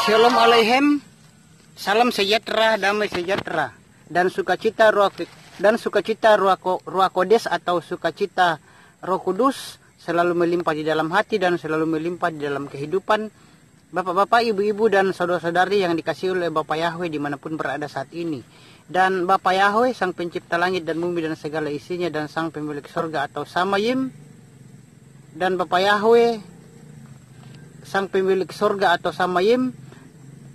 Shalom Aleichem, salam sejahtera, damai sejahtera, dan sukacita Ruach Kodes atau sukacita Roh Kudus selalu melimpah di dalam hati dan selalu melimpah di dalam kehidupan Bapak-bapak, ibu-ibu, dan saudara-saudari yang dikasihi oleh Bapak Yahweh dimanapun berada saat ini. Dan Bapak Yahweh, Sang Pencipta langit dan bumi dan segala isinya, dan Sang Pemilik sorga atau Samayim, dan Bapak Yahweh, Sang Pemilik sorga atau Samayim,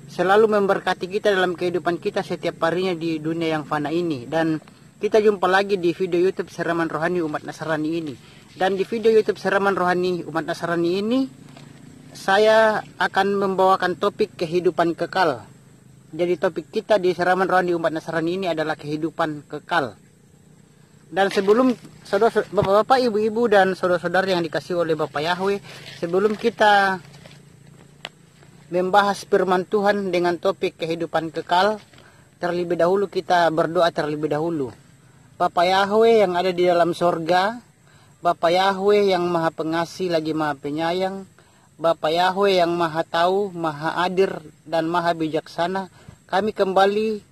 selalu memberkati kita dalam kehidupan kita setiap harinya di dunia yang fana ini. Dan kita jumpa lagi di video YouTube Siraman Rohani Umat Nasrani ini. Dan di video YouTube Siraman Rohani Umat Nasrani ini, saya akan membawakan topik kehidupan kekal. Jadi topik kita di Siraman Rohani Umat Nasrani ini adalah kehidupan kekal. Dan sebelum bapak-bapak, ibu-ibu, dan saudara-saudara yang dikasihi oleh Bapak Yahweh, sebelum kita membahas firman Tuhan dengan topik kehidupan kekal, terlebih dahulu kita berdoa terlebih dahulu. Bapak Yahweh yang ada di dalam sorga, Bapak Yahweh yang maha pengasih lagi maha penyayang, Bapak Yahweh yang maha tahu, maha adil, dan maha bijaksana, kami kembali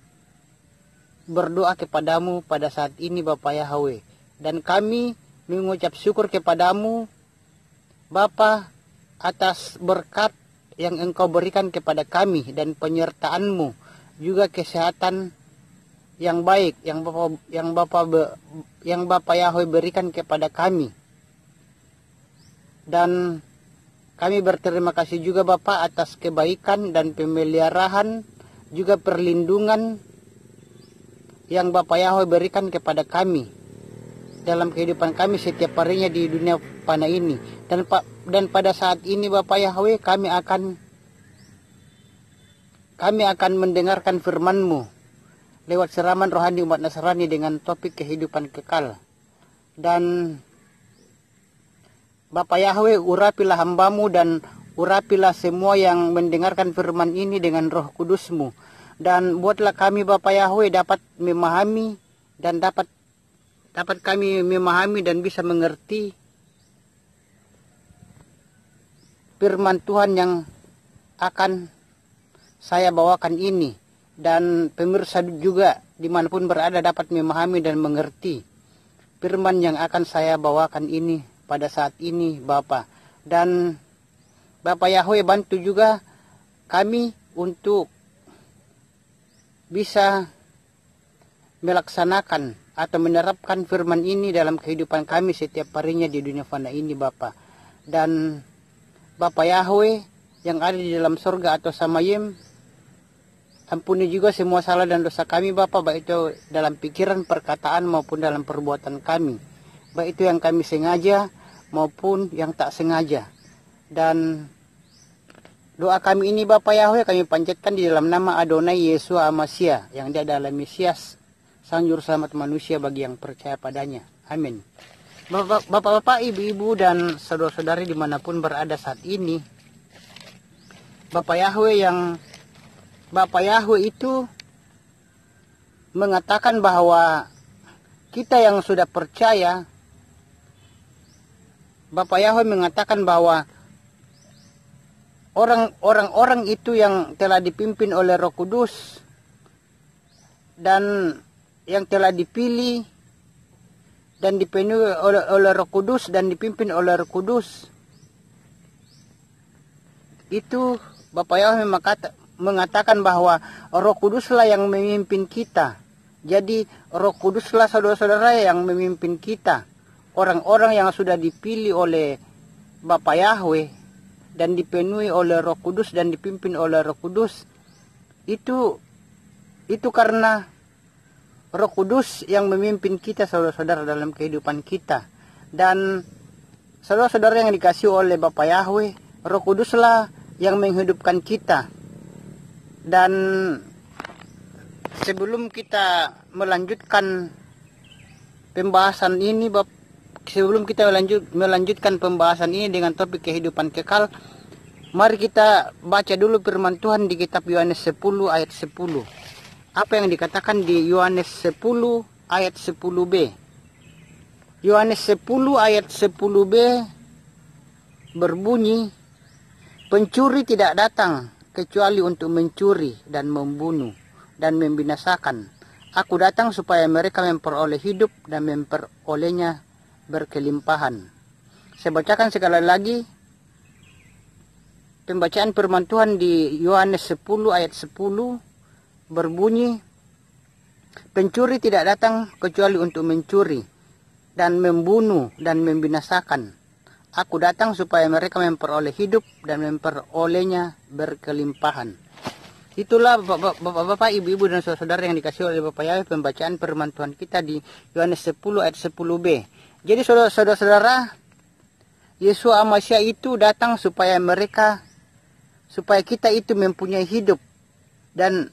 berdoa kepadamu pada saat ini Bapak Yahweh. Dan kami mengucap syukur kepadamu Bapa atas berkat yang Engkau berikan kepada kami dan penyertaan-Mu, juga kesehatan yang baik yang Bapak Yahweh berikan kepada kami. Dan kami berterima kasih juga Bapak atas kebaikan dan pemeliharaan, juga perlindungan yang Bapak Yahweh berikan kepada kami dalam kehidupan kami setiap harinya di dunia fana ini. Dan pada saat ini Bapak Yahweh, kami akan mendengarkan firman-Mu lewat Siraman Rohani Umat Nasrani dengan topik kehidupan kekal. Dan Bapak Yahweh, urapilah hamba-Mu dan urapilah semua yang mendengarkan firman ini dengan Roh Kudus-Mu. Dan buatlah kami Bapak Yahweh dapat memahami dan dapat kami memahami dan bisa mengerti firman Tuhan yang akan saya bawakan ini. Dan pemirsa juga dimanapun berada dapat memahami dan mengerti firman yang akan saya bawakan ini pada saat ini Bapak. Dan Bapak Yahweh bantu juga kami untuk bisa melaksanakan atau menerapkan firman ini dalam kehidupan kami setiap harinya di dunia fana ini Bapak. Dan Bapak Yahweh yang ada di dalam surga atau Samayim, ampuni juga semua salah dan dosa kami Bapak, baik itu dalam pikiran, perkataan maupun dalam perbuatan kami, baik itu yang kami sengaja maupun yang tak sengaja. Dan doa kami ini Bapak Yahweh kami panjatkan di dalam nama Adonai Yeshua Amasya, yang dia adalah Mesias, Sang Juru Selamat manusia bagi yang percaya padanya. Amin. Bapak-bapak, ibu-ibu, dan saudara-saudari dimanapun berada saat ini, Bapak Yahweh itu mengatakan bahwa kita yang sudah percaya, Bapak Yahweh mengatakan bahwa orang-orang itu yang telah dipimpin oleh Roh Kudus dan yang telah dipilih dan dipenuhi oleh Roh Kudus dan dipimpin oleh Roh Kudus, itu Bapak Yahweh mengatakan bahwa Roh Kuduslah yang memimpin kita. Jadi Roh Kuduslah saudara-saudara yang memimpin kita. Orang-orang yang sudah dipilih oleh Bapak Yahweh dan dipenuhi oleh Roh Kudus dan dipimpin oleh Roh Kudus, itu karena Roh Kudus yang memimpin kita saudara-saudara dalam kehidupan kita. Dan saudara-saudara yang dikasihi oleh Bapak Yahweh, Roh Kuduslah yang menghidupkan kita. Dan sebelum kita melanjutkan pembahasan ini, melanjutkan pembahasan ini dengan topik kehidupan kekal, mari kita baca dulu firman Tuhan di kitab Yohanes 10 ayat 10. Apa yang dikatakan di Yohanes 10 ayat 10b. Yohanes 10 ayat 10b berbunyi, pencuri tidak datang kecuali untuk mencuri dan membunuh dan membinasakan. Aku datang supaya mereka memperoleh hidup dan memperolehnya berkelimpahan. Saya bacakan sekali lagi pembacaan firman Tuhan di Yohanes 10 ayat 10 berbunyi, pencuri tidak datang kecuali untuk mencuri dan membunuh dan membinasakan. Aku datang supaya mereka memperoleh hidup dan memperolehnya berkelimpahan. Itulah bapak-bapak, ibu-ibu dan saudara-saudara yang dikasihi oleh Bapak Yahweh, pembacaan firman Tuhan kita di Yohanes 10 ayat 10b. Jadi saudara-saudara, Yesus Al-Masih itu datang supaya kita itu mempunyai hidup dan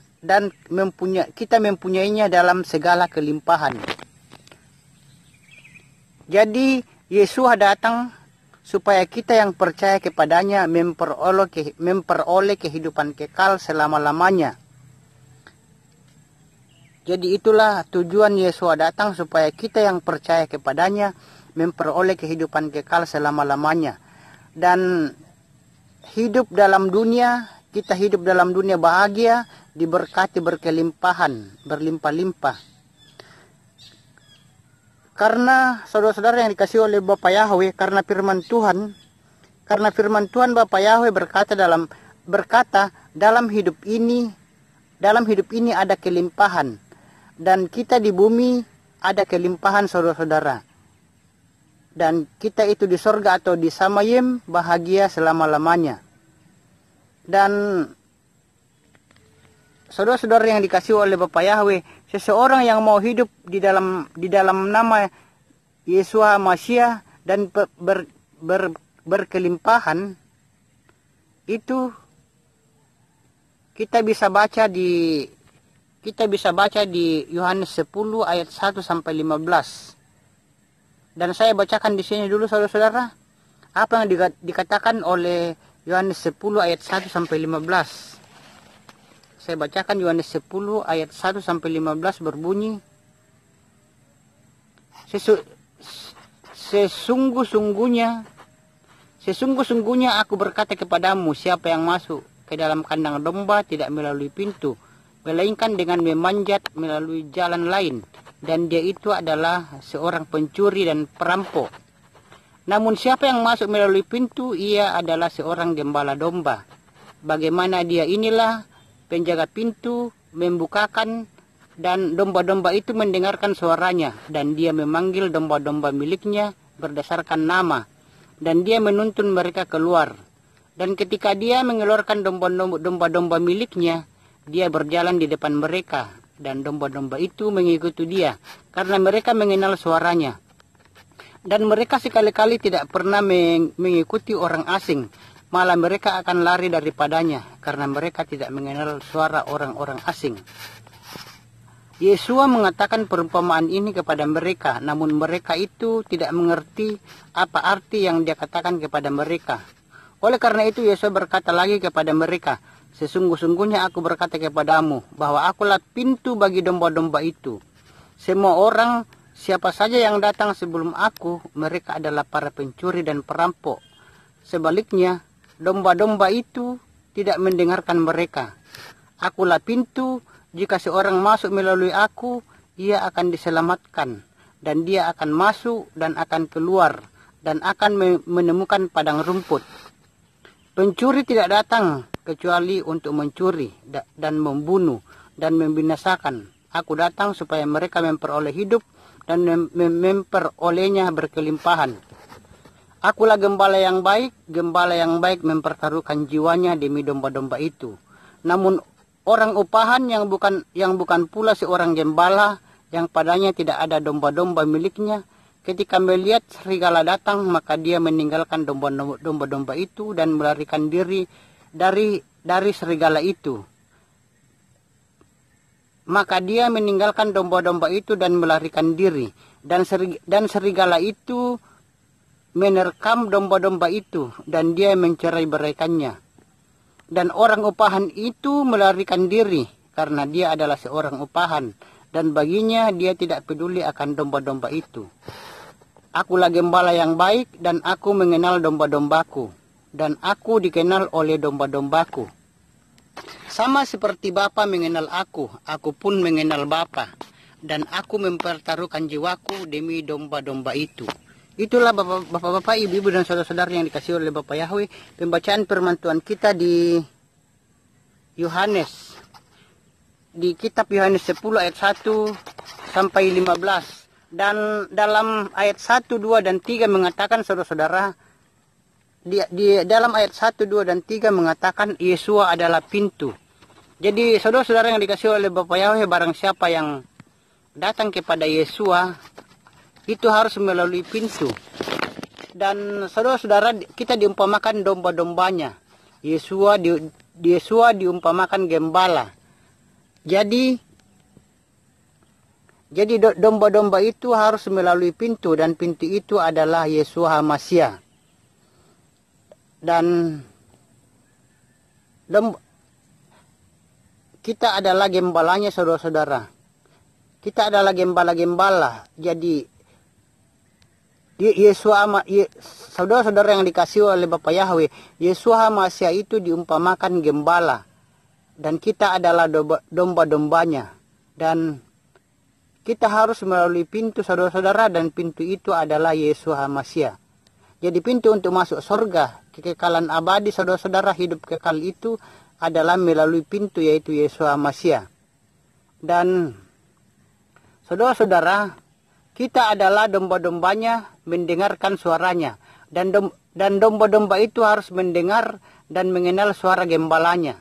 kita mempunyainya dalam segala kelimpahan. Jadi Yesus datang supaya kita yang percaya kepadanya memperoleh kehidupan kekal selama-lamanya. Jadi itulah tujuan Yesus datang, supaya kita yang percaya kepadanya memperoleh kehidupan kekal selama-lamanya. Dan hidup dalam dunia, kita hidup dalam dunia bahagia, diberkati berkelimpahan, berlimpah-limpah. Karena saudara-saudara yang dikasihi oleh Bapak Yahweh, karena firman Tuhan Bapak Yahweh berkata dalam hidup ini ada kelimpahan, dan kita di bumi ada kelimpahan saudara-saudara. Dan kita itu di sorga atau di Samayim bahagia selama-lamanya. Dan saudara-saudara yang dikasihi oleh Bapak Yahweh, seseorang yang mau hidup di dalam nama Yesus Masih dan berkelimpahan, itu kita bisa baca di Yohanes 10 ayat 1 sampai 15. Dan saya bacakan di sini dulu saudara-saudara apa yang dikatakan oleh Yohanes 10 ayat 1 sampai 15. Saya bacakan Yohanes 10 ayat 1 sampai 15 berbunyi, Sesungguh-sungguhnya aku berkata kepadamu, siapa yang masuk ke dalam kandang domba tidak melalui pintu, melainkan dengan memanjat melalui jalan lain, dan dia itu adalah seorang pencuri dan perampok. Namun siapa yang masuk melalui pintu, ia adalah seorang gembala domba. Bagaimana dia inilah penjaga pintu membukakan, dan domba-domba itu mendengarkan suaranya, dan dia memanggil domba-domba miliknya berdasarkan nama, dan dia menuntun mereka keluar. Dan ketika dia mengeluarkan domba-domba miliknya, dia berjalan di depan mereka, dan domba-domba itu mengikuti dia, karena mereka mengenal suaranya. Dan mereka sekali-kali tidak pernah mengikuti orang asing, malah mereka akan lari daripadanya, karena mereka tidak mengenal suara orang-orang asing. Yesus mengatakan perumpamaan ini kepada mereka, namun mereka itu tidak mengerti apa arti yang dia katakan kepada mereka. Oleh karena itu Yesus berkata lagi kepada mereka, sesungguh-sungguhnya aku berkata kepadamu, bahwa akulah pintu bagi domba-domba itu. Semua orang, siapa saja yang datang sebelum aku, mereka adalah para pencuri dan perampok. Sebaliknya, domba-domba itu tidak mendengarkan mereka. Akulah pintu, jika seorang masuk melalui aku, ia akan diselamatkan, dan dia akan masuk dan akan keluar, dan akan menemukan padang rumput. Pencuri tidak datang kecuali untuk mencuri dan membunuh dan membinasakan. Aku datang supaya mereka memperoleh hidup dan memperolehnya berkelimpahan. Akulah gembala yang baik mempertaruhkan jiwanya demi domba-domba itu. Namun orang upahan yang bukan pula seorang gembala, yang padanya tidak ada domba-domba miliknya, ketika melihat serigala datang, maka dia meninggalkan domba-domba itu dan melarikan diri dari serigala itu. Maka dia meninggalkan domba-domba itu dan melarikan diri, dan serigala itu menerkam domba-domba itu, dan dia mencerai-beraikannya. Dan orang upahan itu melarikan diri, karena dia adalah seorang upahan, dan baginya dia tidak peduli akan domba-domba itu. Akulah gembala yang baik, dan aku mengenal domba-dombaku, dan aku dikenal oleh domba-dombaku. Sama seperti Bapa mengenal aku pun mengenal Bapa, dan aku mempertaruhkan jiwaku demi domba-domba itu. Itulah Bapak-bapak, ibu-ibu dan saudara-saudara yang dikasihi oleh Bapak Yahweh, pembacaan firman Tuhan kita di Yohanes, di kitab Yohanes 10 ayat 1 sampai 15. Dan dalam ayat 1, 2, dan 3 mengatakan, saudara-saudara, di dalam ayat 1, 2, dan 3 mengatakan Yesua adalah pintu. Jadi saudara-saudara yang dikasihi oleh Bapak Yahweh, barang siapa yang datang kepada Yesua itu harus melalui pintu. Dan saudara-saudara, kita diumpamakan domba-dombanya. Yesua diumpamakan gembala. Jadi domba-domba itu harus melalui pintu, dan pintu itu adalah Yesua HaMashiach. Dan kita adalah gembalanya, saudara-saudara. Kita adalah gembala-gembala. Jadi saudara-saudara yang dikasihi oleh Bapak Yahweh, Yesua HaMashiach itu diumpamakan gembala, dan kita adalah domba-dombanya. Dan kita harus melalui pintu, saudara-saudara, dan pintu itu adalah Yesua HaMashiach. Jadi pintu untuk masuk surga, kekekalan abadi, saudara-saudara, hidup kekal itu adalah melalui pintu, yaitu Yesua HaMashiach. Dan saudara-saudara, kita adalah domba-dombanya, mendengarkan suaranya. Dan domba-domba itu harus mendengar dan mengenal suara gembalanya.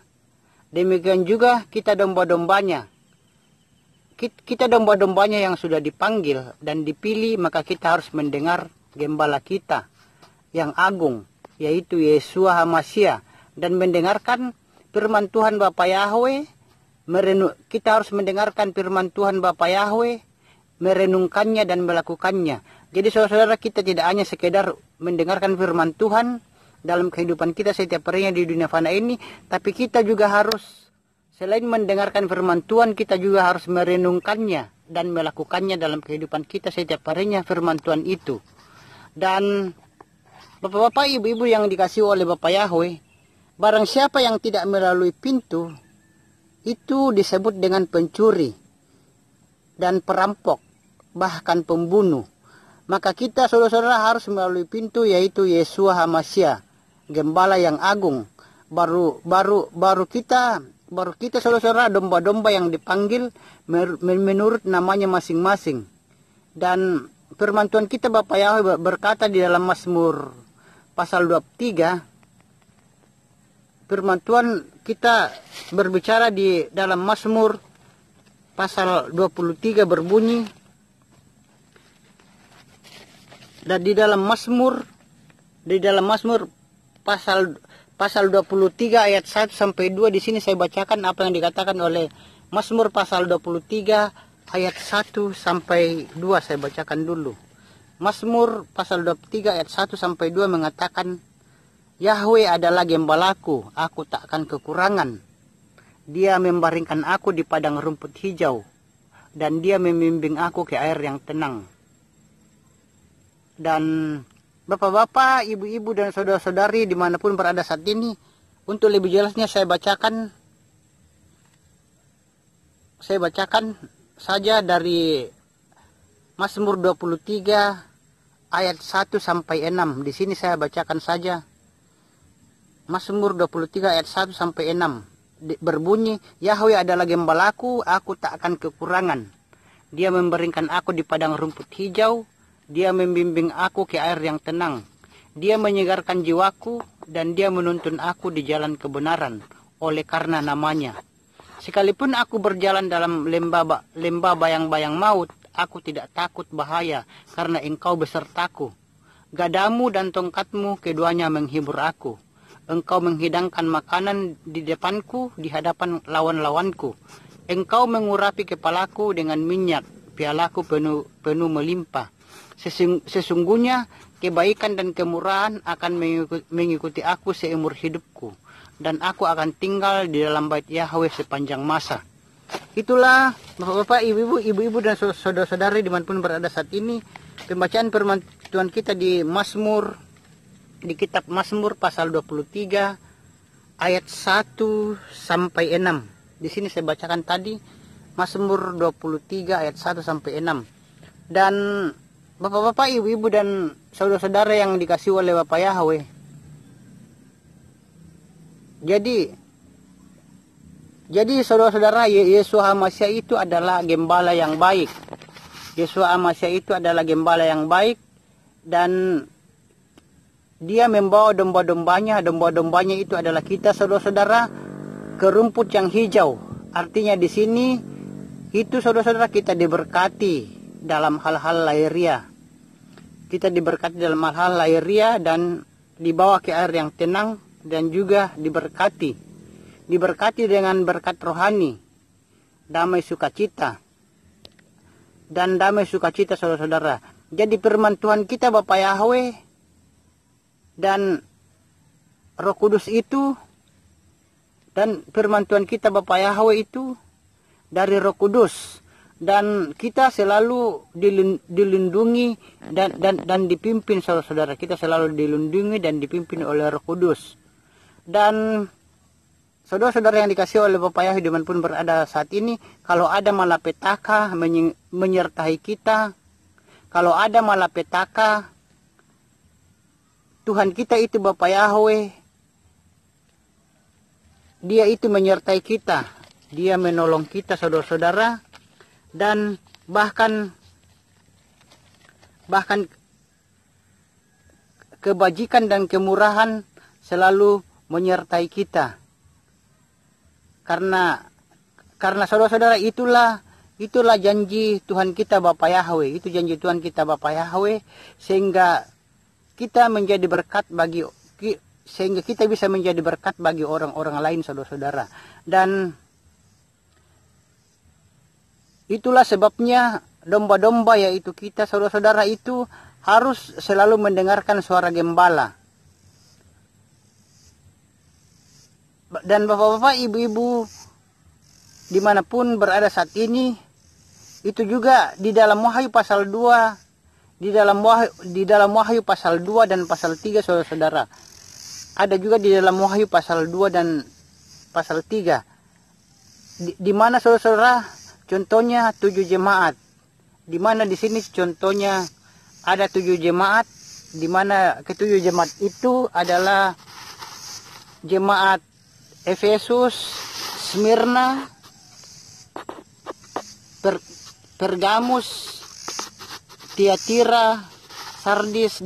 Demikian juga kita domba-dombanya. Kita domba-dombanya yang sudah dipanggil dan dipilih, maka kita harus mendengar gembala kita yang agung, yaitu Yesua HaMashiach, dan mendengarkan firman Tuhan Bapak Yahweh. Kita harus mendengarkan firman Tuhan Bapak Yahweh, merenungkannya dan melakukannya. Jadi saudara-saudara, kita tidak hanya sekedar mendengarkan firman Tuhan dalam kehidupan kita setiap harinya di dunia fana ini, tapi kita juga harus, selain mendengarkan firman Tuhan, kita juga harus merenungkannya dan melakukannya dalam kehidupan kita setiap harinya, firman Tuhan itu. Dan Bapak-bapak, ibu-ibu yang dikasihi oleh Bapak Yahweh, barang siapa yang tidak melalui pintu, itu disebut dengan pencuri dan perampok, bahkan pembunuh. Maka kita, saudara-saudara, harus melalui pintu, yaitu Yesua HaMashiach, gembala yang agung. Baru kita, saudara-saudara, domba-domba yang dipanggil menurut namanya masing-masing. Dan firman Tuhan kita Bapak Yahweh berkata di dalam Mazmur pasal 23, firman Tuhan kita berbicara di dalam Mazmur pasal 23 berbunyi, dan di dalam Mazmur pasal 23 ayat 1 sampai 2, di sini saya bacakan apa yang dikatakan oleh Mazmur pasal 23 ayat 1 sampai 2. Saya bacakan dulu. Mazmur pasal 23 ayat 1 sampai 2 mengatakan, Yahweh adalah gembalaku, aku tak akan kekurangan. Dia membaringkan aku di padang rumput hijau, dan dia membimbing aku ke air yang tenang. Dan bapak-bapak, ibu-ibu, dan saudara-saudari dimanapun berada saat ini, untuk lebih jelasnya saya bacakan saja dari Mazmur 23 ayat 1 sampai 6. Di sini saya bacakan saja. Mazmur 23 ayat 1 sampai 6 berbunyi, Yahweh adalah gembalaku, aku tak akan kekurangan. Dia membaringkan aku di padang rumput hijau, dia membimbing aku ke air yang tenang. Dia menyegarkan jiwaku, dan dia menuntun aku di jalan kebenaran oleh karena namanya. Sekalipun aku berjalan dalam lembah bayang-bayang maut, aku tidak takut bahaya, karena engkau besertaku. Gadamu dan tongkatmu keduanya menghibur aku. Engkau menghidangkan makanan di depanku, di hadapan lawan-lawanku. Engkau mengurapi kepalaku dengan minyak, pialaku penuh melimpah. Sesungguhnya kebaikan dan kemurahan akan mengikuti aku seumur hidupku, dan aku akan tinggal di dalam bait Yahweh sepanjang masa. Itulah bapak-bapak, ibu-ibu, dan saudara-saudari dimanapun berada saat ini, pembacaan firman Tuhan kita di kitab Mazmur pasal 23 ayat 1 sampai 6. Di sini saya bacakan tadi Mazmur 23 ayat 1 sampai 6. Dan Bapak-bapak, ibu-ibu dan saudara-saudara yang dikasihi oleh Bapak Yahweh. Jadi saudara-saudara, Yesua HaMasyiah itu adalah gembala yang baik. Yesua HaMasyiah itu adalah gembala yang baik, dan dia membawa domba-dombanya. Domba-dombanya itu adalah kita, saudara-saudara, ke rumput yang hijau. Artinya di sini itu, saudara-saudara, kita diberkati dalam hal-hal lahiriah. Kita diberkati dalam hal-hal lahiriah dan dibawa ke air yang tenang, dan juga diberkati dengan berkat rohani, damai sukacita, dan damai sukacita, saudara-saudara. Jadi firman Tuhan kita Bapak Yahweh dan Roh Kudus itu, dan firman Tuhan kita Bapak Yahweh itu dari Roh Kudus, dan kita selalu dilindungi dan dipimpin, saudara-saudara. Kita selalu dilindungi dan dipimpin oleh Roh Kudus. Dan saudara-saudara yang dikasihi oleh Bapak Yahweh dimanapun berada saat ini, kalau ada malapetaka menyertai kita, kalau ada malapetaka, Tuhan kita itu Bapak Yahweh, Dia itu menyertai kita, Dia menolong kita, saudara-saudara. Dan bahkan kebajikan dan kemurahan selalu menyertai kita. Karena saudara-saudara, itulah janji Tuhan kita Bapak Yahweh. Itu janji Tuhan kita Bapak Yahweh, sehingga kita menjadi berkat sehingga kita bisa menjadi berkat bagi orang-orang lain, saudara-saudara. Dan itulah sebabnya domba-domba, yaitu kita, saudara-saudara, itu harus selalu mendengarkan suara gembala. Dan bapak-bapak, ibu-ibu dimanapun berada saat ini, itu juga di dalam Wahyu pasal 2, di dalam Wahyu pasal 2 dan pasal 3, saudara-saudara. Ada juga di dalam Wahyu pasal 2 dan pasal 3. Di mana, saudara-saudara, contohnya 7 jemaat. Di mana di sini contohnya ada 7 jemaat, di mana ke-7 jemaat itu adalah jemaat Efesus, Smyrna, Pergamus, Tiatira, Sardis,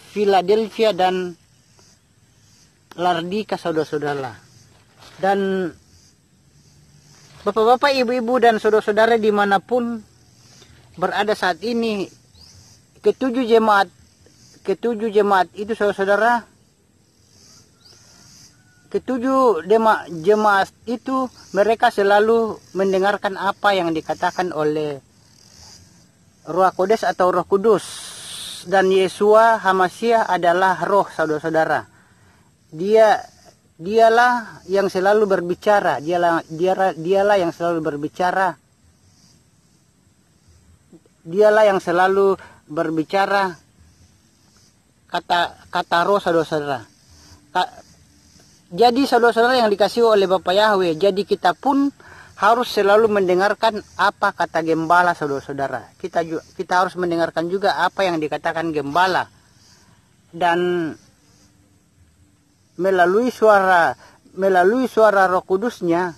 Philadelphia, dan Lardika, saudara-saudara. Dan bapak-bapak, ibu-ibu, dan saudara-saudara dimanapun berada saat ini, ke-7 jemaat itu, saudara-saudara, ke-7 jemaat itu mereka selalu mendengarkan apa yang dikatakan oleh Ruach Kodes atau Roh Kudus. Dan Yesua HaMasyiah adalah roh, saudara-saudara. Dialah yang selalu berbicara. Dialah yang selalu berbicara. Dialah yang selalu berbicara kata roh, saudara-saudara. Jadi saudara-saudara yang dikasihi oleh Bapak Yahweh, jadi kita pun harus selalu mendengarkan apa kata gembala, saudara-saudara. Kita harus mendengarkan juga apa yang dikatakan gembala. Dan melalui suara Roh Kudusnya,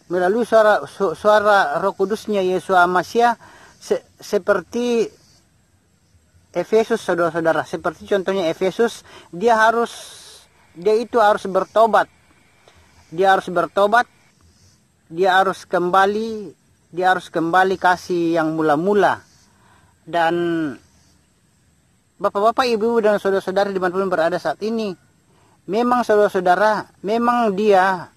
melalui suara Roh Kudusnya Yesua HaMasyiah, seperti Efesus, saudara-saudara. Seperti contohnya Efesus, dia itu harus bertobat. Dia harus bertobat. Dia harus kembali kasih yang mula-mula. Dan bapak-bapak, ibu, dan saudara-saudara dimanapun berada saat ini, memang saudara-saudara, memang dia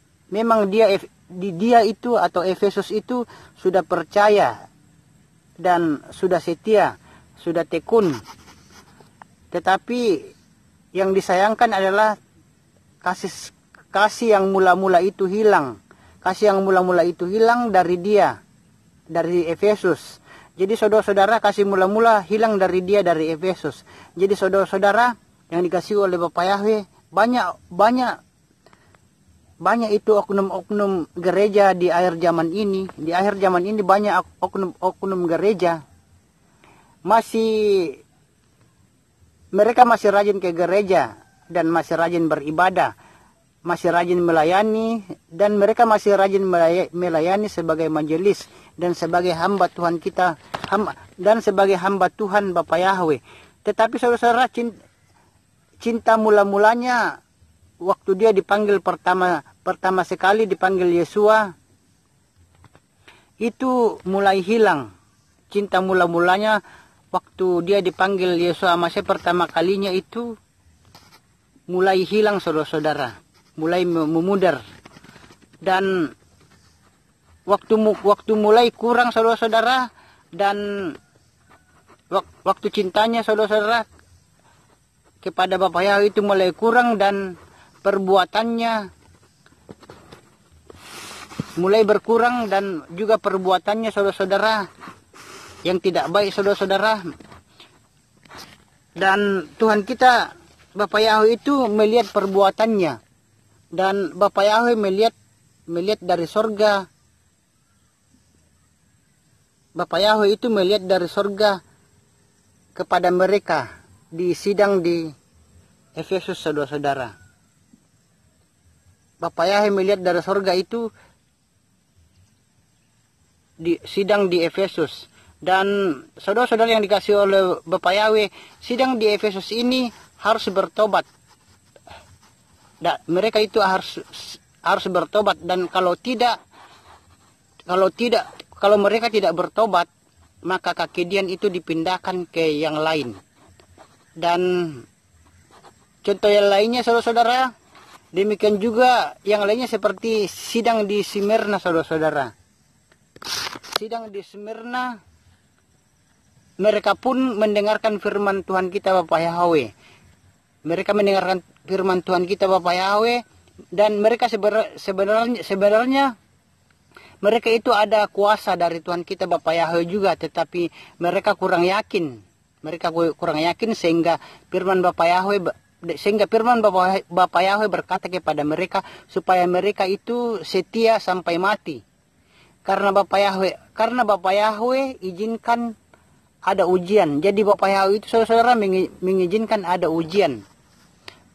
itu atau Efesus itu sudah percaya dan sudah setia, sudah tekun. Tetapi yang disayangkan adalah kasih yang mula-mula itu hilang. Kasih yang mula-mula itu hilang dari dia, dari Efesus. Jadi saudara-saudara, kasih mula-mula hilang dari dia, dari Efesus. Jadi saudara-saudara yang dikasihi oleh Bapak Yahweh banyak itu oknum-oknum gereja di akhir zaman ini. Di akhir zaman ini banyak oknum gereja mereka masih rajin ke gereja dan masih rajin beribadah, masih rajin melayani, dan mereka masih rajin melayani sebagai majelis dan sebagai hamba Tuhan kita, dan sebagai hamba Tuhan Bapa Yahweh. Tetapi saudara-saudara, cinta mula-mulanya waktu dia dipanggil pertama sekali dipanggil Yesua, itu mulai hilang. Cinta mula-mulanya waktu dia dipanggil Yesua Masih pertama kalinya itu mulai hilang, saudara-saudara, mulai memudar, dan waktu mulai kurang, saudara-saudara, dan waktu cintanya, saudara-saudara, kepada Bapa Yahweh itu mulai kurang, dan perbuatannya mulai berkurang, dan juga perbuatannya, saudara-saudara, yang tidak baik, saudara-saudara. Dan Tuhan kita Bapa Yahweh itu melihat perbuatannya, dan Bapa Yahweh melihat dari sorga. Bapa Yahweh itu melihat dari sorga kepada mereka di sidang di Efesus, saudara-saudara. Bapa Yahweh melihat dari sorga itu di sidang di Efesus. Dan saudara-saudara yang dikasih oleh Bapa Yahweh, sidang di Efesus ini harus bertobat. Mereka itu harus bertobat, dan kalau mereka tidak bertobat, maka kekejian itu dipindahkan ke yang lain. Dan contoh yang lainnya, saudara-saudara, demikian juga yang lainnya seperti sidang di Smyrna, saudara-saudara. Sidang di Smyrna, mereka pun mendengarkan firman Tuhan kita Bapa Yahweh. Mereka mendengarkan firman Tuhan kita Bapa Yahweh, dan mereka sebenarnya mereka itu ada kuasa dari Tuhan kita Bapa Yahweh juga, tetapi mereka kurang yakin. Sehingga firman Bapa Yahweh berkata kepada mereka supaya mereka itu setia sampai mati. Karena Bapa Yahweh izinkan ada ujian. Jadi Bapa Yahweh itu, saudara, mengizinkan ada ujian.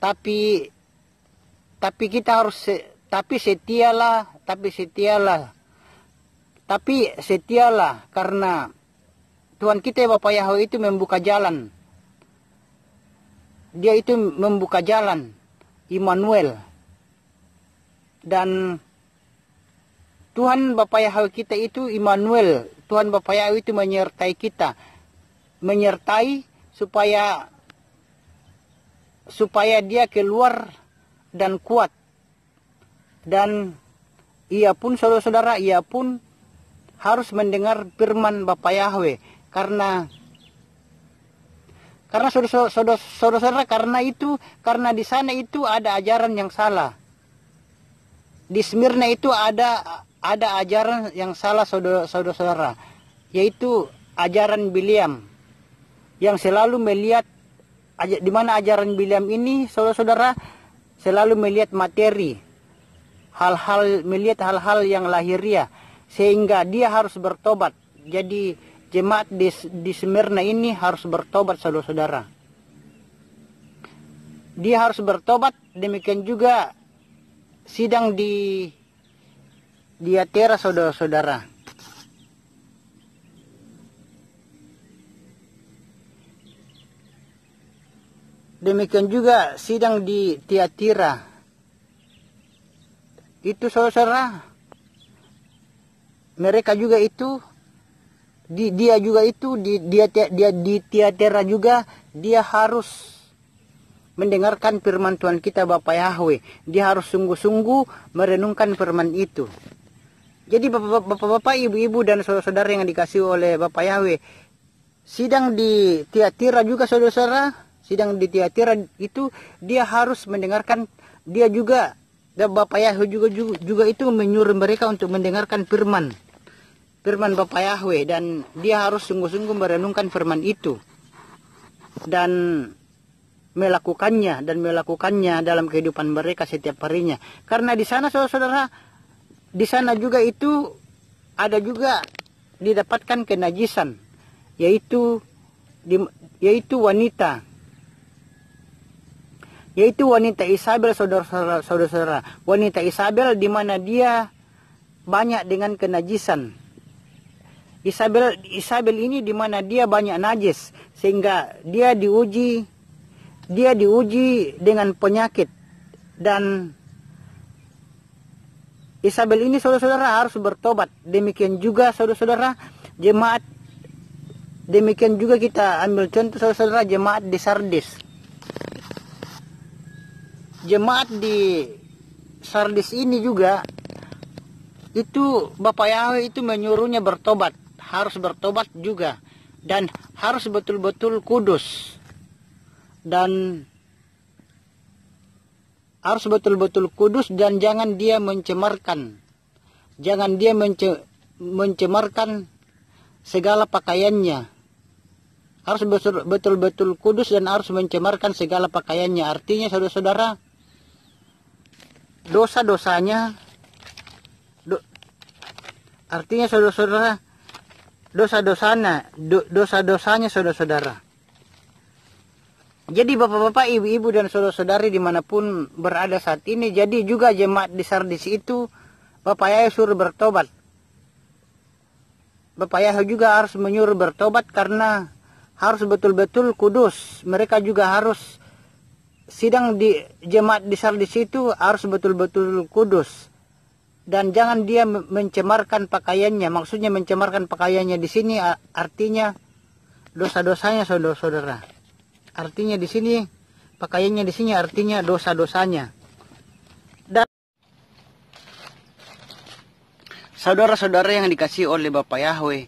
Tapi kita harus setialah karena Tuhan kita Bapa Yahweh itu membuka jalan. Dia itu membuka jalan, Immanuel. Dan Tuhan Bapa Yahweh kita itu Immanuel. Tuhan Bapa Yahweh itu menyertai kita. Menyertai supaya dia keluar dan kuat. Dan ia pun, saudara-saudara, harus mendengar firman Bapa Yahweh. Karena saudara-saudara, karena di sana itu ada ajaran yang salah. Di Smyrna itu ada ajaran yang salah, saudara-saudara, yaitu ajaran Bileam, yang selalu melihat, di mana ajaran Bileam ini, saudara-saudara, selalu melihat materi, melihat hal-hal yang lahiriah, sehingga dia harus bertobat. Jadi jemaat di Smyrna ini harus bertobat, saudara-saudara. Dia harus bertobat. Demikian juga sidang di Tiatira, saudara-saudara. Demikian juga sidang di Tiatira. Itu, saudara, mereka juga itu di Tiatira juga dia harus mendengarkan firman Tuhan kita Bapa Yahweh. Dia harus sungguh-sungguh merenungkan firman itu. Jadi bapak-bapak, ibu-ibu, dan saudara-saudara yang dikasih oleh Bapa Yahweh, sidang di Tiatira juga, saudara-saudara, sidang di Tiatira itu dia harus mendengarkan. Dia juga, dan Bapa Yahweh juga itu menyuruh mereka untuk mendengarkan firman Bapa Yahweh, dan dia harus sungguh-sungguh merenungkan firman itu. Dan melakukannya dalam kehidupan mereka setiap harinya. Karena di sana saudara-saudara, di sana juga itu ada juga didapatkan kenajisan, yaitu wanita Isabel, saudara-saudara. Wanita Isabel di mana dia banyak dengan kenajisan. Isabel ini di mana dia banyak najis, sehingga dia diuji dengan penyakit. Dan Isabel ini saudara-saudara harus bertobat. Demikian juga saudara-saudara jemaat, demikian juga kita ambil contoh saudara-saudara jemaat di Sardis. Jemaat di Sardis ini juga itu Bapak Yahweh itu menyuruhnya bertobat, harus bertobat juga, dan harus betul-betul kudus, dan harus betul-betul kudus, dan jangan dia mencemarkan segala pakaiannya. Harus betul-betul kudus dan harus mencemarkan segala pakaiannya. Artinya saudara-saudara, dosa-dosanya saudara-saudara. Jadi bapak-bapak, ibu-ibu dan saudara-saudari dimanapun berada saat ini, jadi juga jemaat di Sardis itu Bapak Yahweh suruh bertobat. Bapak Yahweh juga harus menyuruh bertobat karena harus betul-betul kudus. Mereka juga harus sidang di jemaat di Sardis itu harus betul-betul kudus. Dan jangan dia mencemarkan pakaiannya. Maksudnya mencemarkan pakaiannya di sini artinya dosa-dosanya saudara-saudara. Artinya di sini pakaiannya di sini artinya dosa-dosanya. Dan saudara-saudara yang dikasihi oleh Bapak Yahweh,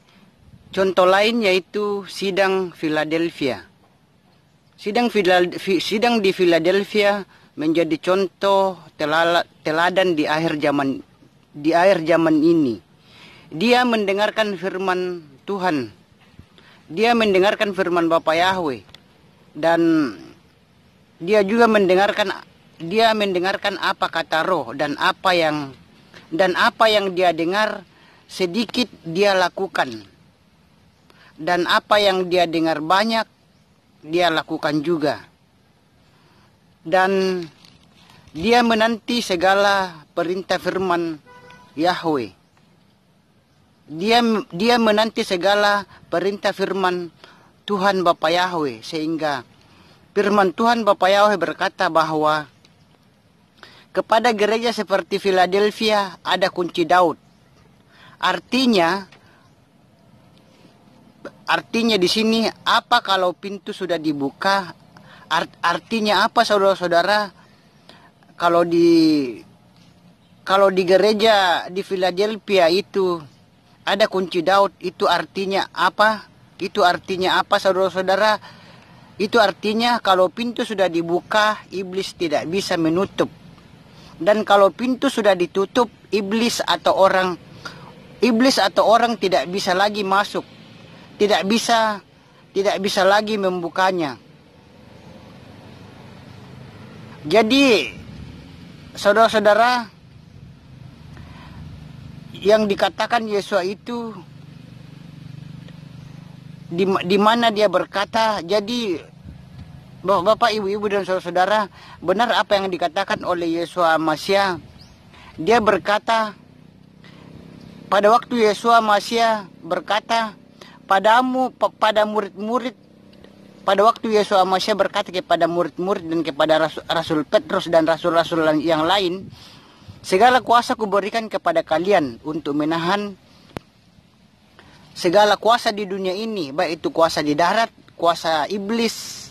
contoh lain yaitu sidang Philadelphia. Sidang di Philadelphia menjadi contoh teladan di akhir zaman ini. Dia mendengarkan firman Tuhan. Dia mendengarkan firman Bapak Yahweh, dan dia juga mendengarkan apa kata Roh, dan apa yang dia dengar sedikit dia lakukan. Dan apa yang dia dengar banyak dia lakukan juga. Dan dia menanti segala perintah firman Yahweh. Dia menanti segala perintah firman Tuhan Bapak Yahweh, sehingga firman Tuhan Bapak Yahweh berkata bahwa kepada gereja seperti Philadelphia ada kunci Daud. Artinya di sini apa kalau pintu sudah dibuka? Artinya apa saudara-saudara? Kalau di gereja di Philadelphia itu ada kunci Daud, itu artinya apa? Itu artinya apa saudara-saudara? Itu artinya kalau pintu sudah dibuka, iblis tidak bisa menutup. Dan kalau pintu sudah ditutup, iblis atau orang tidak bisa lagi masuk. Tidak bisa lagi membukanya. Jadi saudara-saudara, yang dikatakan Yesua itu di mana dia berkata, jadi Bapak, ibu-ibu dan saudara-saudara, benar apa yang dikatakan oleh Yesua Masya. Dia berkata pada waktu Yesua Masya berkata pada murid-murid, pada waktu Yesua Masya berkata kepada murid-murid dan kepada Rasul Petrus dan rasul-rasul yang lain, segala kuasa kuberikan kepada kalian untuk menahan segala kuasa di dunia ini, baik itu kuasa di darat, kuasa iblis,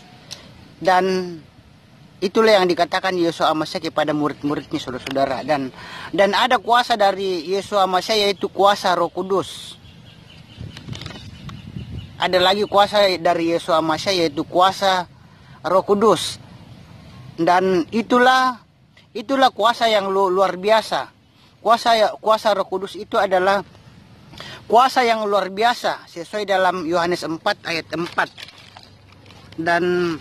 dan itulah yang dikatakan Yesua Masya kepada murid-muridnya saudara-saudara. Dan ada kuasa dari Yesua Masya, yaitu kuasa Roh Kudus. Ada lagi kuasa dari Yesua Masya, yaitu kuasa Roh Kudus. Dan itulah kuasa yang luar biasa. Kuasa Roh Kudus itu adalah kuasa yang luar biasa sesuai dalam Yohanes 4 ayat 4. Dan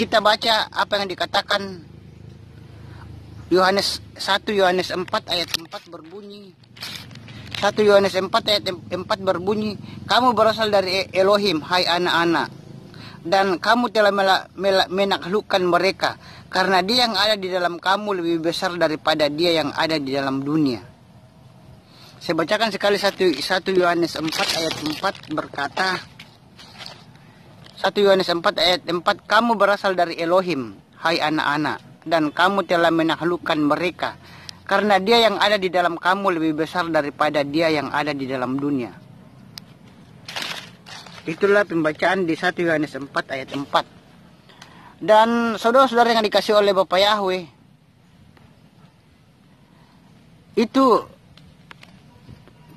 kita baca apa yang dikatakan Yohanes 1 Yohanes 4 ayat 4 berbunyi. 1 Yohanes 4 ayat 4 berbunyi, kamu berasal dari Elohim, hai anak-anak, dan kamu telah menaklukkan mereka, karena dia yang ada di dalam kamu lebih besar daripada dia yang ada di dalam dunia. Saya bacakan sekali 1 Yohanes 4 ayat 4 berkata, 1 Yohanes 4 ayat 4, kamu berasal dari Elohim, hai anak-anak, dan kamu telah menaklukkan mereka, karena dia yang ada di dalam kamu lebih besar daripada dia yang ada di dalam dunia. Itulah pembacaan di 1 Yohanes 4 ayat 4. Dan saudara-saudara yang dikasih oleh Bapak Yahweh, itu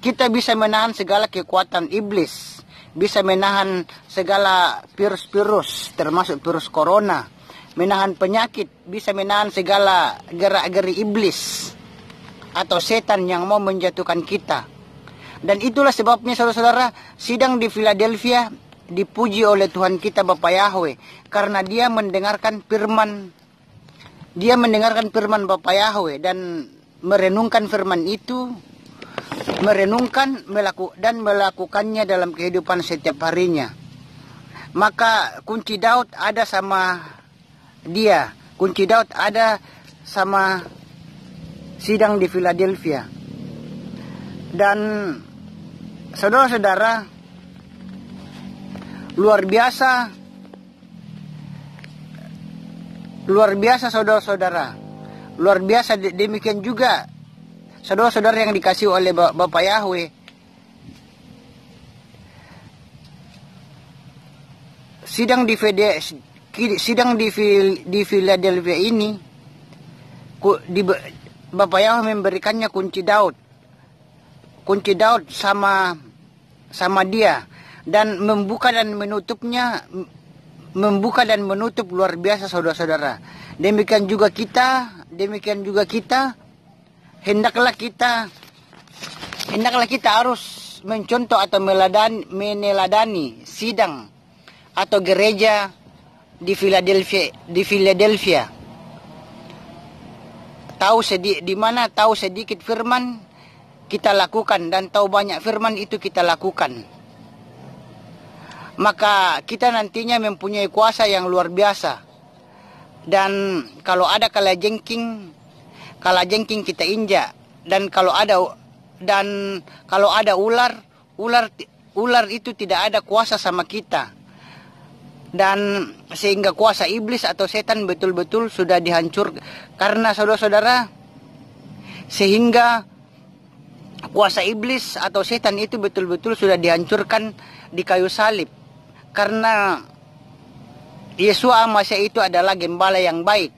kita bisa menahan segala kekuatan iblis, bisa menahan segala virus-virus, termasuk virus corona, menahan penyakit, bisa menahan segala gerak-geri iblis atau setan yang mau menjatuhkan kita. Dan itulah sebabnya saudara-saudara, sidang di Philadelphia dipuji oleh Tuhan kita Bapak Yahweh, karena dia mendengarkan firman Bapak Yahweh dan merenungkan firman itu, dan melakukannya dalam kehidupan setiap harinya. Maka kunci Daud ada sama dia, kunci Daud ada sama sidang di Philadelphia. Dan saudara-saudara, luar biasa saudara-saudara, luar biasa. Demikian juga saudara-saudara yang dikasih oleh Bapak Yahweh, sidang di Philadelphia ini, Bapak Yahweh memberikannya kunci Daud sama dia, dan membuka dan menutup luar biasa saudara-saudara. Demikian juga kita, hendaklah kita harus mencontoh atau meneladani sidang atau gereja di Philadelphia. Tahu sedikit firman kita lakukan, dan tahu banyak firman itu kita lakukan. Maka kita nantinya mempunyai kuasa yang luar biasa. Dan kalau ada kalajengking kita injak. Dan kalau ada ular itu tidak ada kuasa sama kita. Dan sehingga kuasa iblis atau setan betul-betul sudah dihancurkan. Karena saudara-saudara, sehingga kuasa iblis atau setan itu betul-betul sudah dihancurkan di kayu salib. Karena Yesus Al-Masih itu adalah gembala yang baik.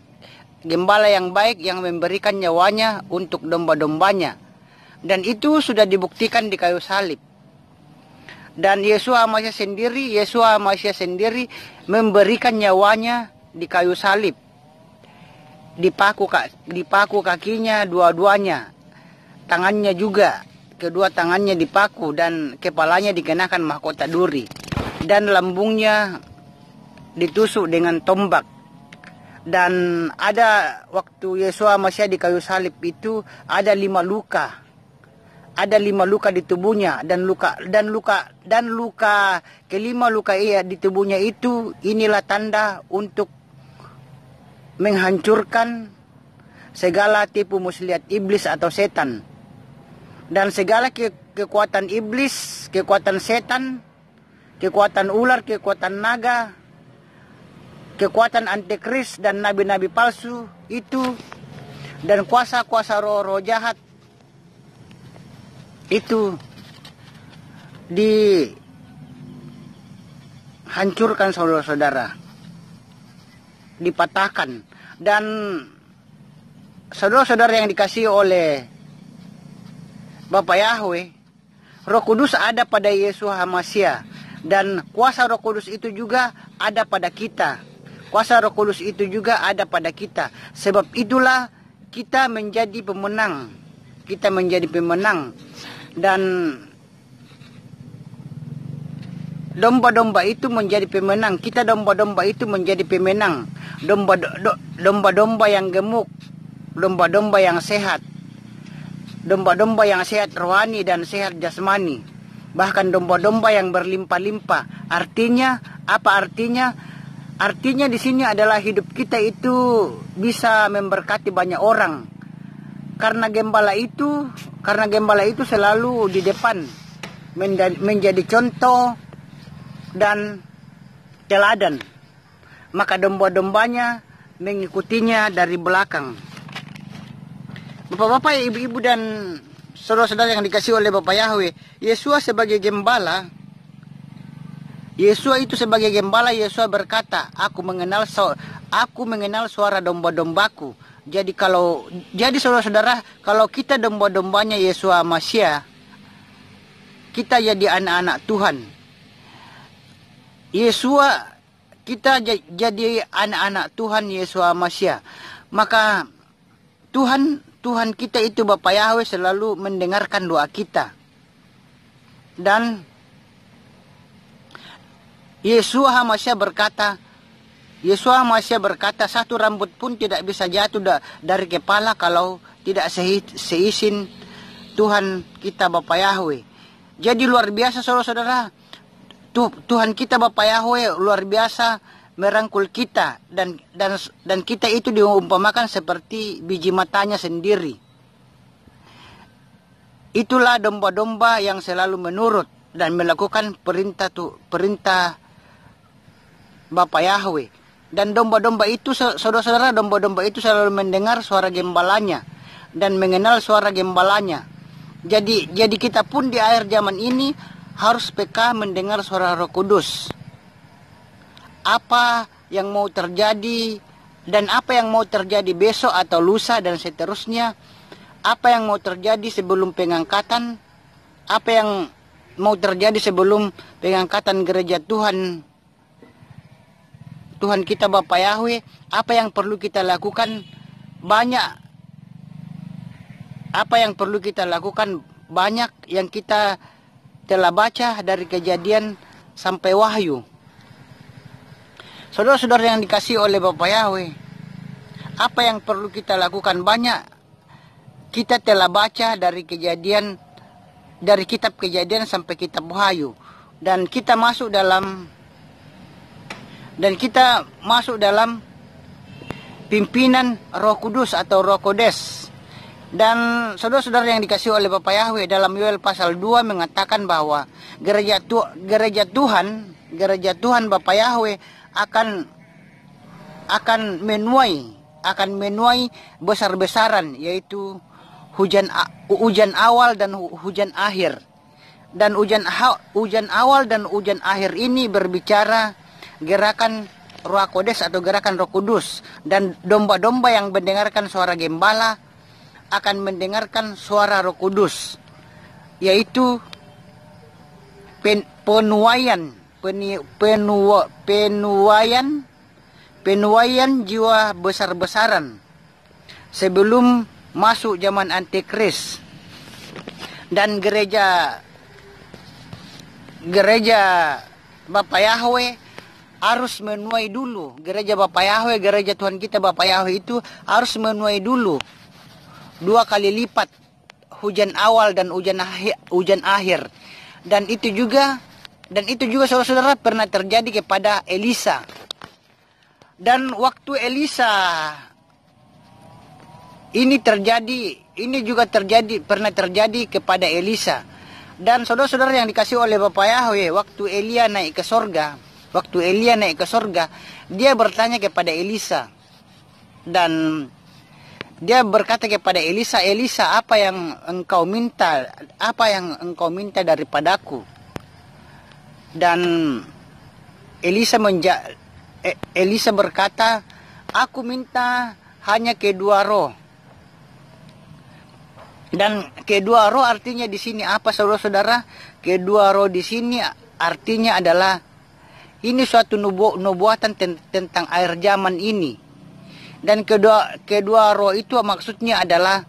Gembala yang baik yang memberikan nyawanya untuk domba-dombanya. Dan itu sudah dibuktikan di kayu salib. Dan Yesus Al-Masih sendiri memberikan nyawanya di kayu salib. Dipaku kakinya dua-duanya. Tangannya juga, kedua tangannya dipaku, dan kepalanya dikenakan mahkota duri, dan lambungnya ditusuk dengan tombak. Dan ada waktu Yesus masih di kayu salib itu ada 5 luka. Ada 5 luka di tubuhnya, dan luka kelima luka di tubuhnya itu, inilah tanda untuk menghancurkan segala tipu muslihat iblis atau setan. Dan segala kekuatan iblis, kekuatan setan, kekuatan ular, kekuatan naga, kekuatan antikris dan nabi-nabi palsu itu, dan kuasa-kuasa roh-roh jahat itu dihancurkan saudara-saudara, dipatahkan. Dan saudara-saudara yang dikasihi oleh Bapak Yahweh, Roh Kudus ada pada Yesus HaMashiach, dan kuasa Roh Kudus itu juga ada pada kita. Kuasa Roh Kudus itu juga ada pada kita. Sebab itulah kita menjadi pemenang. Dan domba-domba itu menjadi pemenang. Kita domba-domba itu menjadi pemenang. Domba-domba yang gemuk, domba-domba yang sehat. Domba-domba yang sehat rohani dan sehat jasmani. Bahkan domba-domba yang berlimpah-limpah. Artinya, apa artinya? Artinya di sini adalah hidup kita itu bisa memberkati banyak orang. Karena gembala itu selalu di depan menjadi contoh dan teladan. Maka domba-dombanya mengikutinya dari belakang. Bapak-bapak, ibu-ibu dan saudara-saudara yang dikasihi oleh Bapak Yahweh, Yesua sebagai gembala, Yesua berkata, aku mengenal suara domba-dombaku. Jadi saudara-saudara, kalau kita domba-dombanya Yesua Masya, kita jadi anak-anak Tuhan. Kita jadi anak-anak Tuhan Yesua Masya. Maka Tuhan kita itu Bapak Yahweh selalu mendengarkan doa kita. Dan Yesua Masya berkata, satu rambut pun tidak bisa jatuh dari kepala kalau tidak seizin Tuhan kita Bapak Yahweh. Jadi luar biasa saudara-saudara. Tuhan kita Bapak Yahweh luar biasa merangkul kita. Dan kita itu diumpamakan seperti biji matanya sendiri. Itulah domba-domba yang selalu menurut dan melakukan perintah Bapak Yahweh. Dan domba-domba itu, saudara-saudara, domba-domba itu selalu mendengar suara gembalanya dan mengenal suara gembalanya. Jadi kita pun di akhir zaman ini harus peka mendengar suara Roh Kudus. Apa yang mau terjadi dan apa yang mau terjadi besok atau lusa dan seterusnya. Apa yang mau terjadi sebelum pengangkatan. Apa yang mau terjadi sebelum pengangkatan gereja Tuhan kita Bapak Yahweh. Apa yang perlu kita lakukan banyak. Apa yang perlu kita lakukan banyak yang kita telah baca dari Kejadian sampai Wahyu. Saudara-saudara yang dikasihi oleh Bapak Yahweh, apa yang perlu kita lakukan banyak kita telah baca dari Kejadian, dari kitab Kejadian sampai kitab Wahyu. Dan kita masuk dalam pimpinan Roh Kudus atau Roh Kodes. Dan saudara-saudara yang dikasihi oleh Bapak Yahweh, dalam Yoel pasal 2 mengatakan bahwa gereja Tuhan Bapak Yahweh akan menuai besar-besaran, yaitu hujan awal dan hujan akhir. Dan hujan awal dan hujan akhir ini berbicara gerakan Roh Kodes atau gerakan Roh Kudus. Dan domba-domba yang mendengarkan suara gembala akan mendengarkan suara Roh Kudus, yaitu penuaian jiwa besar-besaran sebelum masuk zaman Antikris. Dan gereja Bapak Yahweh harus menuai dulu. Gereja Bapak Yahweh, gereja Tuhan kita Bapak Yahweh itu harus menuai dulu 2 kali lipat hujan awal dan hujan akhir. Dan itu juga saudara-saudara pernah terjadi kepada Elisa. Dan waktu Elisa pernah terjadi kepada Elisa. Dan saudara-saudara yang dikasihi oleh Bapak Yahweh, waktu Elia naik ke sorga, dia bertanya kepada Elisa. Dan dia berkata kepada Elisa, "Elisa, apa yang engkau minta? Apa yang engkau minta daripadaku?" Dan Elisa berkata, "Aku minta hanya kedua roh." Dan kedua roh artinya di sini apa, saudara-saudara? Kedua roh di sini artinya adalah ini suatu nubuatan tentang akhir zaman ini. Dan kedua roh itu maksudnya adalah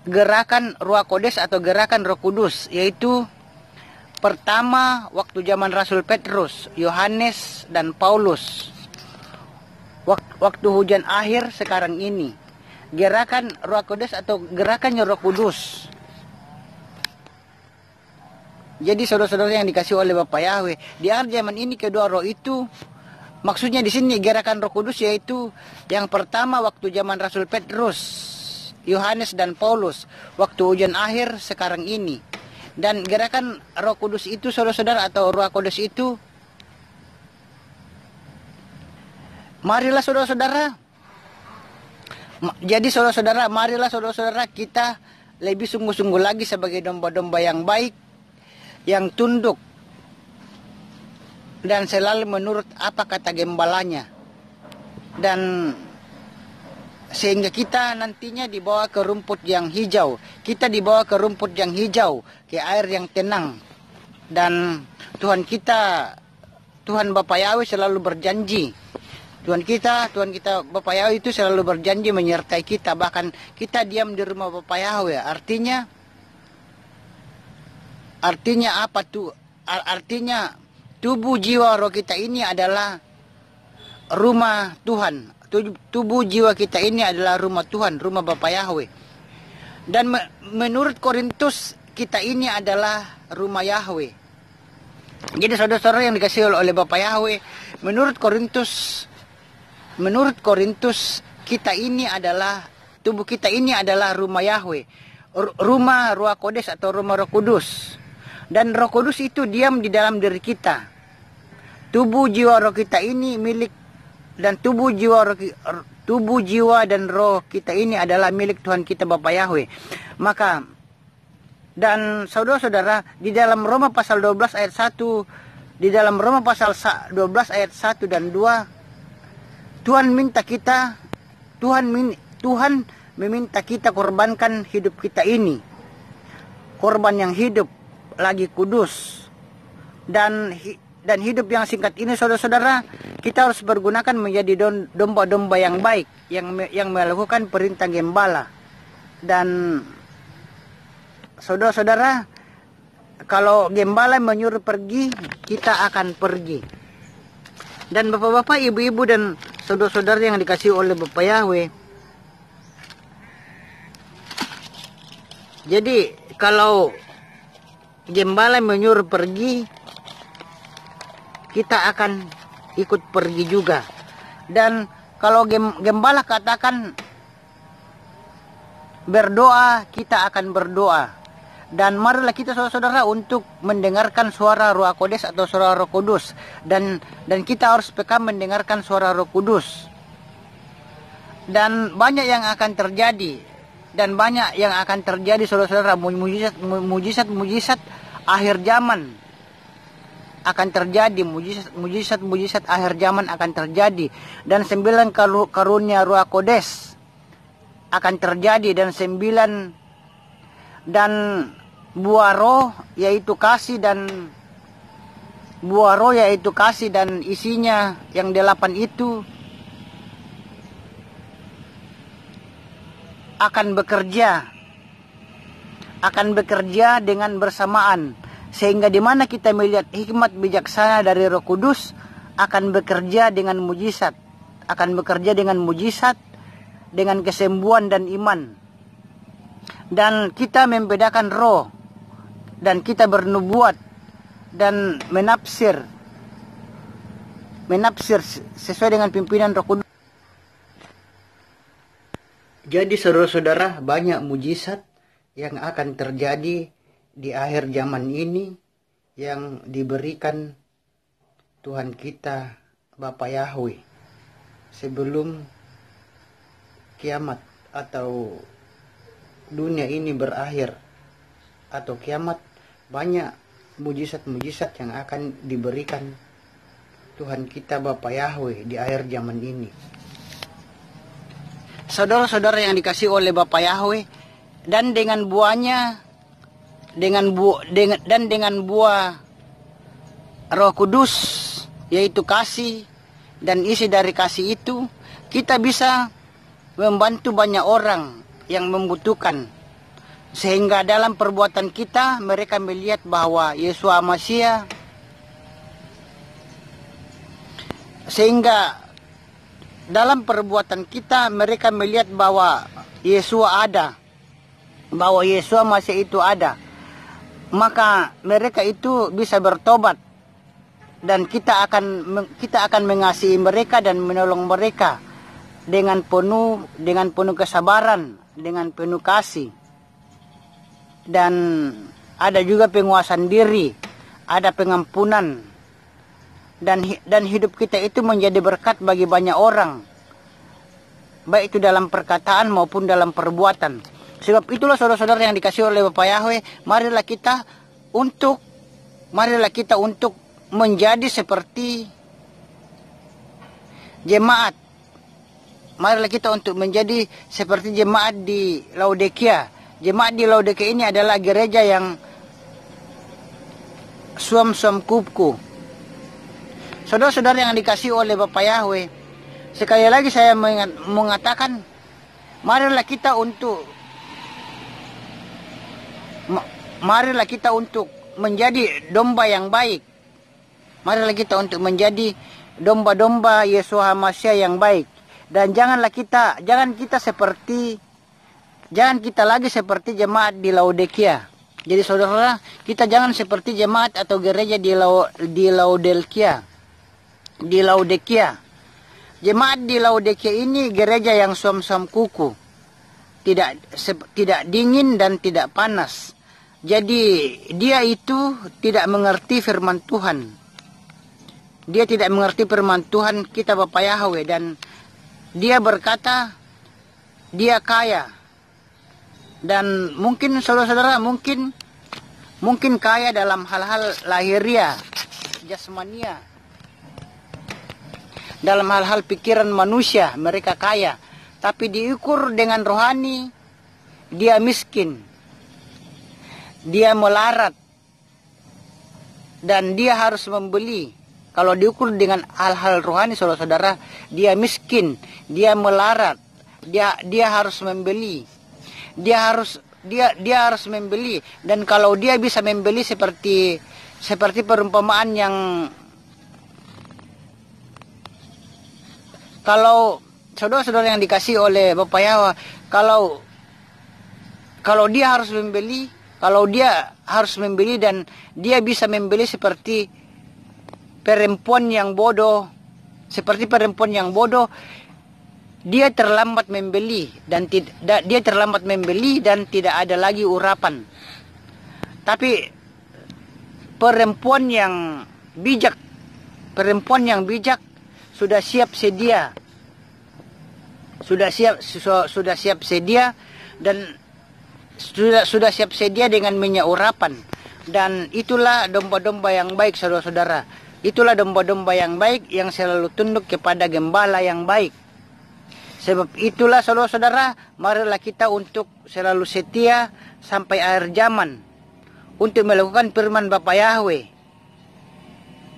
gerakan Ruach Kodes atau gerakan Roh Kudus, yaitu pertama waktu zaman Rasul Petrus, Yohanes dan Paulus. Waktu hujan akhir sekarang ini. Gerakan Ruach Kodes atau gerakannya Roh Kudus. Jadi saudara-saudara yang dikasih oleh Bapak Yahweh, di akhir zaman ini kedua roh itu, maksudnya di sini gerakan Roh Kudus yaitu yang pertama waktu zaman Rasul Petrus, Yohanes dan Paulus, waktu hujan akhir sekarang ini. Dan gerakan Roh Kudus itu saudara-saudara atau Ruach Kodes itu, marilah saudara-saudara. Jadi saudara-saudara, marilah saudara-saudara kita lebih sungguh-sungguh lagi sebagai domba-domba yang baik, yang tunduk dan selalu menurut apa kata gembalanya. Dan sehingga kita nantinya dibawa ke rumput yang hijau. Kita dibawa ke rumput yang hijau, ke air yang tenang. Dan Tuhan kita, Tuhan Bapak Yahweh selalu berjanji. Tuhan kita Bapak Yahweh itu selalu berjanji menyertai kita. Bahkan kita diam di rumah Bapak Yahweh. Artinya apa tuh? Artinya tubuh jiwa roh kita ini adalah rumah Tuhan. Tubuh jiwa kita ini adalah rumah Tuhan, rumah Bapak Yahweh. Dan menurut Korintus, kita ini adalah rumah Yahweh. Jadi saudara-saudara yang dikasih oleh Bapak Yahweh, menurut Korintus, kita ini adalah, tubuh kita ini adalah rumah Yahweh. Rumah Ruach Kodes atau rumah Roh Kudus. Dan Roh Kudus itu diam di dalam diri kita. Tubuh jiwa roh kita ini milik, dan tubuh jiwa dan roh kita ini adalah milik Tuhan kita Bapak Yahweh. Maka, dan saudara-saudara, di dalam Roma pasal 12 ayat 1, di dalam Roma pasal 12 ayat 1 dan 2, Tuhan meminta kita korbankan hidup kita ini. Korban yang hidup, lagi kudus. Dan hidup yang singkat ini saudara-saudara, kita harus bergunakan menjadi domba-domba yang baik, yang melakukan perintah gembala. Dan saudara-saudara, kalau gembala menyuruh pergi, kita akan pergi. Dan bapak-bapak, ibu-ibu dan saudara-saudara yang dikasihi oleh Bapak Yahweh, jadi kalau gembala menyuruh pergi, kita akan ikut pergi juga. Dan kalau gembala katakan berdoa, kita akan berdoa. Dan marilah kita saudara-saudara untuk mendengarkan suara Ruach Kodes atau suara Roh Kudus. Dan kita harus peka mendengarkan suara Roh Kudus. Dan banyak yang akan terjadi. Saudara-saudara, mujizat akhir zaman akan terjadi. Mujizat akhir zaman akan terjadi. Dan 9 karunia Ruach Kodes akan terjadi. Dan buah roh yaitu kasih, dan isinya yang 8 itu akan bekerja dengan bersamaan, sehingga di mana kita melihat hikmat bijaksana dari Roh Kudus akan bekerja dengan mujizat, dengan kesembuhan dan iman. Dan kita membedakan roh, dan kita bernubuat dan menafsir sesuai dengan pimpinan Roh Kudus. Jadi saudara-saudara, banyak mujizat yang akan terjadi di akhir zaman ini yang diberikan Tuhan kita Bapak Yahweh sebelum kiamat atau dunia ini berakhir atau kiamat. Banyak mujizat-mujizat yang akan diberikan Tuhan kita Bapak Yahweh di akhir zaman ini. Saudara-saudara yang dikasihi oleh Bapak Yahweh, dan dengan buahnya, dengan buah Roh Kudus yaitu kasih, dan isi dari kasih itu kita bisa membantu banyak orang yang membutuhkan. Sehingga dalam perbuatan kita mereka melihat bahwa Yesus Masya, sehingga dalam perbuatan kita mereka melihat bahwa Yesus ada, bahwa Yesus Masya itu ada. Maka mereka itu bisa bertobat, dan kita akan mengasihi mereka dan menolong mereka dengan penuh kesabaran, dengan penuh kasih. Dan ada juga penguasaan diri, ada pengampunan, dan hidup kita itu menjadi berkat bagi banyak orang, baik itu dalam perkataan maupun dalam perbuatan. Sebab itulah saudara-saudara yang dikasih oleh Bapak Yahweh, marilah kita untuk menjadi seperti jemaat. Marilah kita untuk menjadi seperti jemaat di Laodikia. Jemaat di Laodikia ini adalah gereja yang suam-suam kuku. Saudara-saudara yang dikasih oleh Bapak Yahweh, sekali lagi saya mengatakan, marilah kita untuk menjadi domba yang baik. Marilah kita untuk menjadi domba-domba Yesus Masya yang baik. Dan jangan kita lagi seperti jemaat di Laodikia. Jadi saudara, kita jangan seperti jemaat atau gereja di Laodikia. Jemaat di Laodikia ini gereja yang suam-suam kuku. Tidak dingin dan tidak panas. Jadi dia itu tidak mengerti firman Tuhan. Dia tidak mengerti firman Tuhan kita Bapak Yahweh, dan dia berkata dia kaya. Dan mungkin saudara-saudara mungkin kaya dalam hal-hal lahiriah, jasmania. Dalam hal-hal pikiran manusia mereka kaya, tapi diukur dengan rohani dia miskin. Dia melarat dan dia harus membeli. Kalau diukur dengan hal-hal rohani saudara-saudara, dia miskin, dia melarat, dia harus membeli. Dia harus membeli, dan kalau dia bisa membeli seperti perumpamaan yang, kalau saudara-saudara yang dikasih oleh Bapak Yahweh, kalau dia harus membeli dan dia bisa membeli seperti perempuan yang bodoh, dia terlambat membeli dan tidak ada lagi urapan. Tapi perempuan yang bijak sudah siap sedia dan sudah siap sedia dengan minyak urapan. Dan itulah domba-domba yang baik saudara-saudara. Itulah domba-domba yang baik yang selalu tunduk kepada gembala yang baik. Sebab itulah saudara-saudara, marilah kita untuk selalu setia sampai akhir zaman, untuk melakukan firman Bapak Yahweh,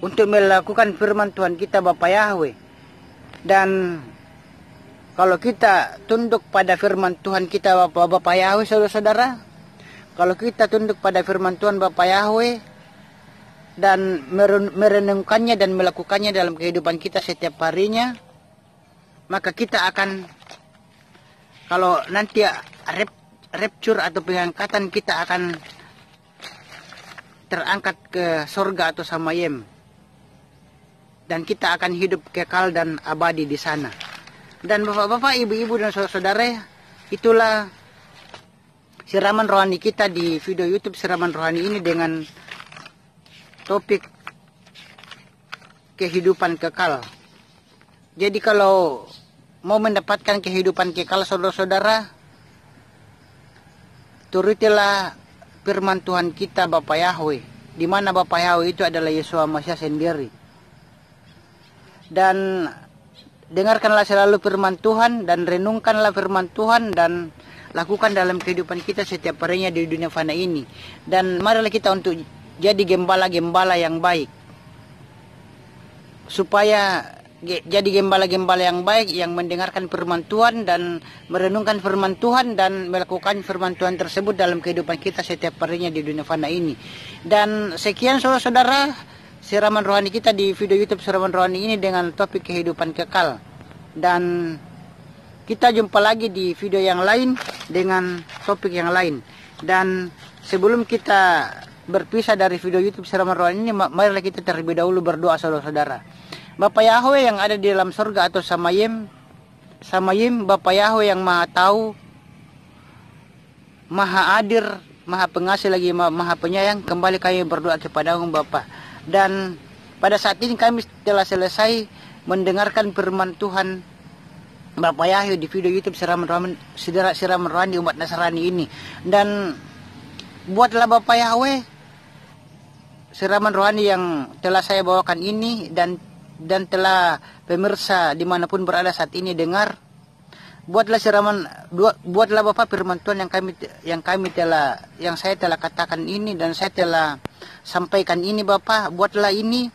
untuk melakukan firman Tuhan kita Bapak Yahweh. Dan kalau kita tunduk pada firman Tuhan kita Bapak Yahweh saudara-saudara, kalau kita tunduk pada firman Tuhan Bapak Yahweh dan merenungkannya dan melakukannya dalam kehidupan kita setiap harinya, maka kita akan, kalau nanti rapture atau pengangkatan, kita akan terangkat ke surga atau samayem, dan kita akan hidup kekal dan abadi di sana. Dan bapak-bapak, ibu-ibu dan saudara-saudara, itulah siraman rohani kita di video YouTube siraman rohani ini dengan topik kehidupan kekal. Jadi kalau mau mendapatkan kehidupan kekal saudara-saudara, turutilah firman Tuhan kita Bapak Yahweh, di mana Bapak Yahweh itu adalah Yesus Masya sendiri. Dan dengarkanlah selalu firman Tuhan dan renungkanlah firman Tuhan dan lakukan dalam kehidupan kita setiap harinya di dunia fana ini. Dan marilah kita untuk jadi gembala-gembala yang baik, supaya jadi gembala-gembala yang baik yang mendengarkan firman Tuhan dan merenungkan firman Tuhan dan melakukan firman Tuhan tersebut dalam kehidupan kita setiap harinya di dunia fana ini. Dan sekian saudara-saudara, siraman rohani kita di video YouTube Siraman Rohani ini dengan topik kehidupan kekal. Dan kita jumpa lagi di video yang lain dengan topik yang lain. Dan sebelum kita berpisah dari video YouTube Siraman Rohani ini, marilah kita terlebih dahulu berdoa saudara-saudara. Bapa Yahweh yang ada di dalam surga atau Samayim, Bapa Yahweh yang Maha Tahu, Maha Adil, Maha Pengasih lagi Maha Penyayang, kembali kami berdoa kepadamu Bapa. Dan pada saat ini kami telah selesai mendengarkan firman Tuhan Bapa Yahweh di video YouTube Siraman Rohani umat Nasrani ini. Dan buatlah Bapa Yahweh siraman rohani yang telah saya bawakan ini dan telah pemirsa dimanapun berada saat ini dengar, buatlah Bapak firman Tuhan yang saya telah katakan ini dan saya telah sampaikan ini Bapak, buatlah ini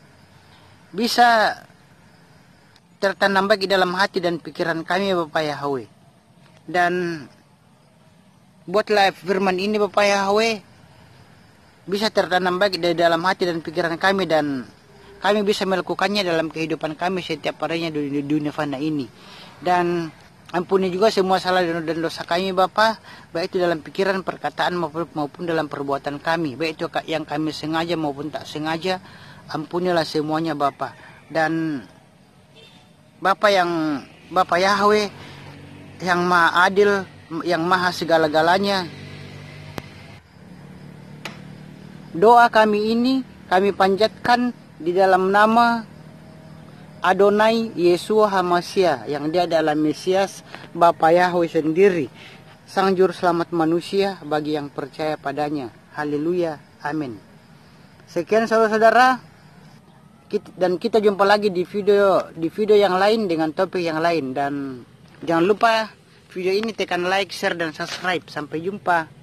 bisa tertanam baik di dalam hati dan pikiran kami Bapak Yahweh. Dan buatlah firman ini Bapak Yahweh bisa tertanam baik di dalam hati dan pikiran kami, dan kami bisa melakukannya dalam kehidupan kami setiap harinya di dunia fana ini. Dan ampuni juga semua salah dan dosa kami Bapa, baik itu dalam pikiran, perkataan maupun dalam perbuatan kami, baik itu yang kami sengaja maupun tak sengaja. Ampunilah semuanya Bapa. Dan Bapa Yahweh yang Maha Adil, yang Maha segala-galanya, doa kami ini kami panjatkan di dalam nama Adonai Yeshua HaMashiach, yang dia adalah Mesias, Bapa Yahweh sendiri, Sang Juru Selamat manusia bagi yang percaya padanya. Haleluya, amin. Sekian saudara-saudara, dan kita jumpa lagi di video yang lain dengan topik yang lain. Dan jangan lupa video ini tekan like, share, dan subscribe. Sampai jumpa.